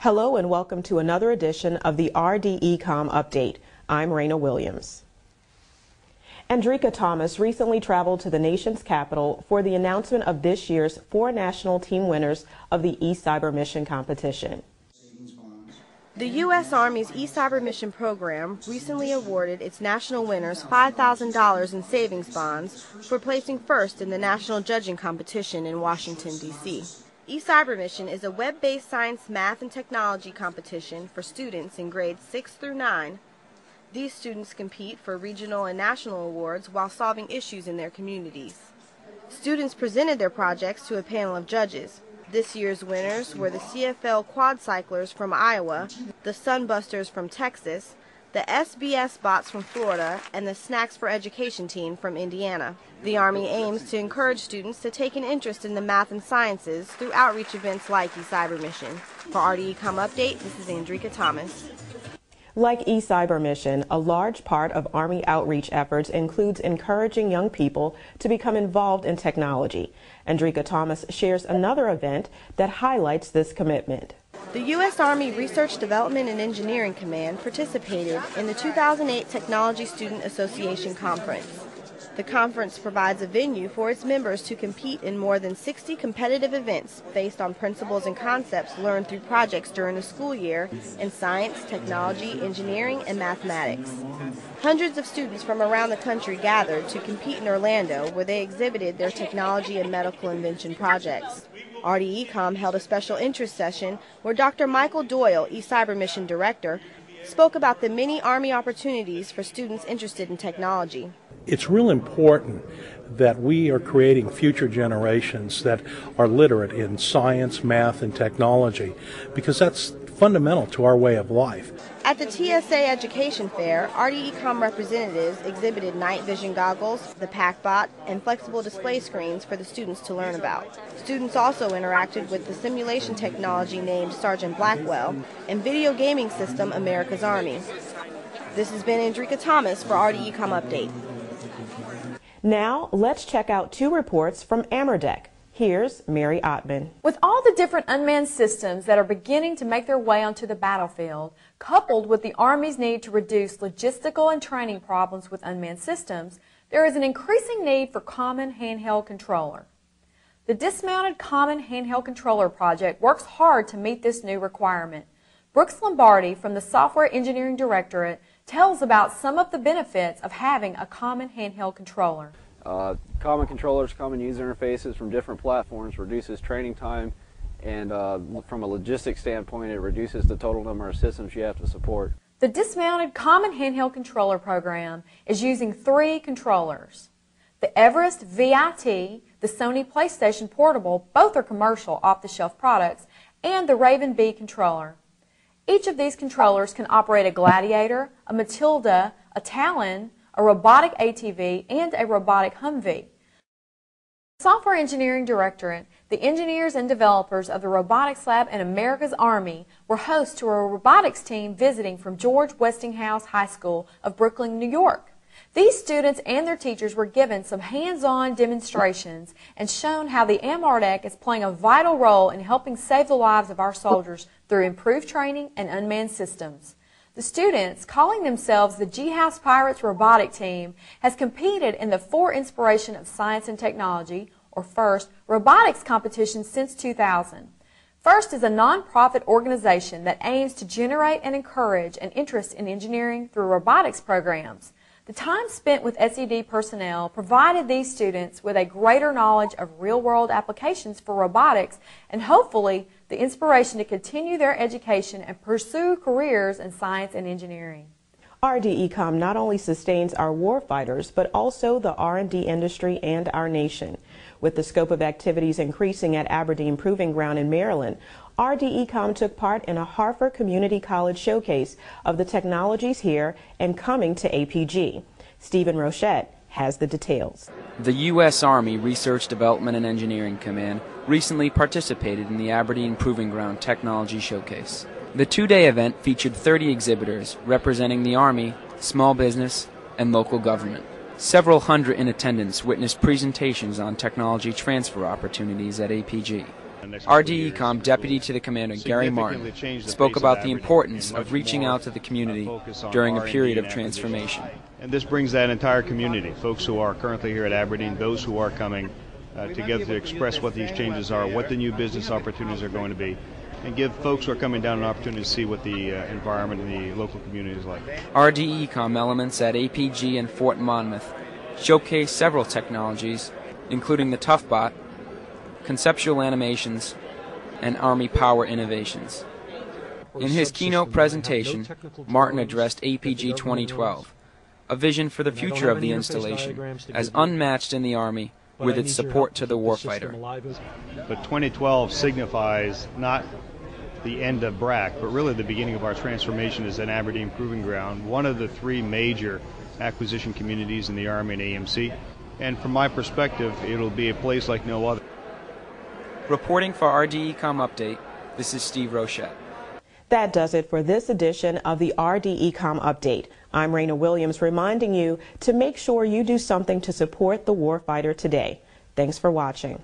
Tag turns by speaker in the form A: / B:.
A: Hello and welcome to another edition of the RDECOM Update. I'm Raina Williams. Andrika Thomas recently traveled to the nation's capital for the announcement of this year's 4 national team winners of the eCyber Mission competition.
B: The U.S. Army's eCyber Mission program recently awarded its national winners $5,000 in savings bonds for placing first in the national judging competition in Washington, D.C. eCyber Mission is a web-based science, math, and technology competition for students in grades 6 through 9. These students compete for regional and national awards while solving issues in their communities. Students presented their projects to a panel of judges. This year's winners were the CFL Quad Cyclers from Iowa, the Sunbusters from Texas, the SBS Bots from Florida, and the Snacks for Education team from Indiana. The Army aims to encourage students to take an interest in the math and sciences through outreach events like eCyber Mission. For RDECOM Update, this is Andrika Thomas.
A: Like eCyber Mission, a large part of Army outreach efforts includes encouraging young people to become involved in technology. Andrika Thomas shares another event that highlights this commitment.
B: The U.S. Army Research Development and Engineering Command participated in the 2008 Technology Student Association Conference. The conference provides a venue for its members to compete in more than 60 competitive events based on principles and concepts learned through projects during the school year in science, technology, engineering, and mathematics. Hundreds of students from around the country gathered to compete in Orlando, where they exhibited their technology and medical invention projects. RDECOM held a special interest session where Dr. Michael Doyle, eCyber Mission Director, spoke about the many Army opportunities for students interested in technology.
C: It's real important that we are creating future generations that are literate in science, math, and technology, because that's fundamental to our way of life.
B: At the TSA Education Fair, RDECOM representatives exhibited night vision goggles, the PackBot, and flexible display screens for the students to learn about. Students also interacted with the simulation technology named Sergeant Blackwell and video gaming system America's Army. This has been Andrika Thomas for RDECOM Update.
A: Now, let's check out 2 reports from AMRDEC. Here's Mary Ottman.
D: With all the different unmanned systems that are beginning to make their way onto the battlefield, coupled with the Army's need to reduce logistical and training problems with unmanned systems, there is an increasing need for Common Handheld Controller. The Dismounted Common Handheld Controller project works hard to meet this new requirement. Brooks Lombardi from the Software Engineering Directorate tells about some of the benefits of having a common handheld controller.
E: Common controllers, common user interfaces from different platforms reduces training time, and from a logistics standpoint, it reduces the total number of systems you have to support.
D: The Dismounted Common Handheld Controller program is using 3 controllers. The Everest VIT, the Sony PlayStation Portable, both are commercial off-the-shelf products, and the Raven B controller. Each of these controllers can operate a Gladiator, a Matilda, a Talon, a robotic ATV, and a robotic Humvee. The Software Engineering Directorate, the engineers and developers of the Robotics Lab and America's Army were hosts to a robotics team visiting from George Westinghouse High School of Brooklyn, New York. These students and their teachers were given some hands-on demonstrations and shown how the AMRDEC is playing a vital role in helping save the lives of our soldiers through improved training and unmanned systems. The students, calling themselves the G-House Pirates Robotic Team, has competed in the For Inspiration of Science and Technology, or FIRST, robotics competition since 2000. FIRST is a non-profit organization that aims to generate and encourage an interest in engineering through robotics programs. The time spent with SED personnel provided these students with a greater knowledge of real-world applications for robotics and hopefully the inspiration to continue their education and pursue careers in science and engineering.
A: RDECOM not only sustains our warfighters, but also the R&D industry and our nation. With the scope of activities increasing at Aberdeen Proving Ground in Maryland, RDECOM took part in a Harford Community College showcase of the technologies here and coming to APG. Stephen Rochette has the details.
F: The U.S. Army Research Development and Engineering Command recently participated in the Aberdeen Proving Ground Technology Showcase. The 2-day event featured 30 exhibitors representing the Army, small business, and local government. Several hundred in attendance witnessed presentations on technology transfer opportunities at APG. RDECOM Deputy to the Commander Gary Martin spoke about the importance of reaching out to the community during a period of transformation.
G: And this brings that entire community, folks who are currently here at Aberdeen, those who are coming together to express what these changes are, what the new business opportunities are going to be, and give folks who are coming down an opportunity to see what the environment in the local community is like.
F: RDECOM elements at APG and Fort Monmouth showcase several technologies, including the ToughBot, conceptual animations, and Army power innovations. In his keynote presentation, Martin addressed APG 2012, a vision for the future of the installation, as unmatched in the Army with its support to the warfighter.
G: But 2012 signifies not the end of BRAC, but really the beginning of our transformation as an Aberdeen Proving Ground, one of the three major acquisition communities in the Army and AMC. And from my perspective, it'll be a place like no other.
F: Reporting for RDECOM Update, this is Steve Rochette.
A: That does it for this edition of the RDECOM Update. I'm Raina Williams reminding you to make sure you do something to support the warfighter today. Thanks for watching.